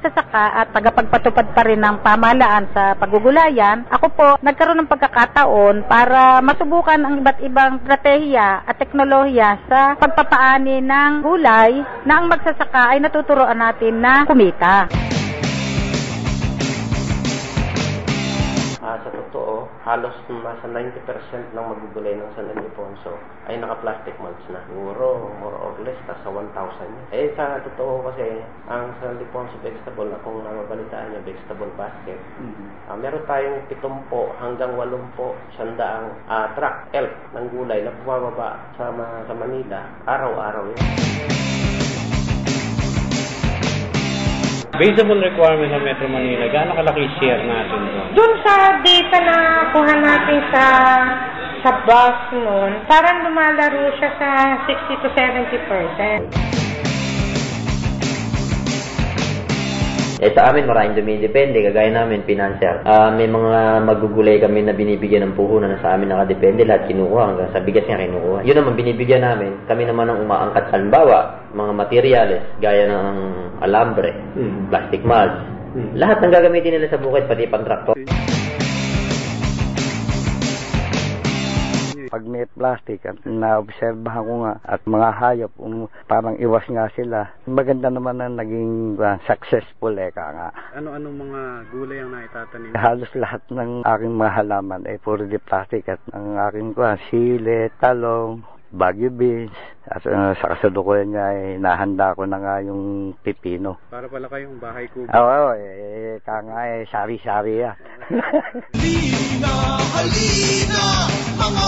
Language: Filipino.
magsasaka at tagapagpatupad pa rin ng pamahalaan sa paggugulayan, ako po nagkaroon ng pagkakataon para masubukan ang iba't ibang estratehiya at teknolohiya sa pagpapaani ng gulay na ang magsasaka ay natuturoan natin na kumita. Sa totoo, halos nasa 90% ng magugulay ng San Ildefonso ay naka-plastic mulch na. Siguro, more or less, nasa 1,000 yan. Sa totoo kasi, ang San Ildefonso vegetable, na kung mabalitaan niya, vegetable basket, meron tayong 70 hanggang 80 sandaang truck, elk ng gulay na bumababa sa Manila, araw-araw yan. Basable requirements ng Metro Manila, gaano kalaki share natin doon? Doon sa data na kuha natin sa bus noon, parang lumalaro siya sa 60 to 70%. Sa amin, maraming dumidepende. Kagaya namin, financier. May mga magugulay kami na binibigyan ng puhunan na sa amin nakadepende. Lahat kinukuha. Hanggang sa bigas niya kinukuha. Yun naman, binibigyan namin. Kami naman ang umaangkat. Halimbawa, mga materyales, gaya ng alambre, plastic mulch. Lahat ng gagamitin nila sa bukid, pati pang traktor. Pag may plastic at naobserbahan ko nga at mga hayop, parang iwas nga sila. Maganda naman na naging successful nga. Ano-ano mga gulay ang naitatanim? Halos lahat ng aking mga halaman ay puro di plastic at ang aking sili, talong, Baguio beans, at sa kasalukuyan niya ay nahanda ko na nga yung pipino. Para pala kayong bahay kubo. Oo, sari-sari yan. Halina, halina, mga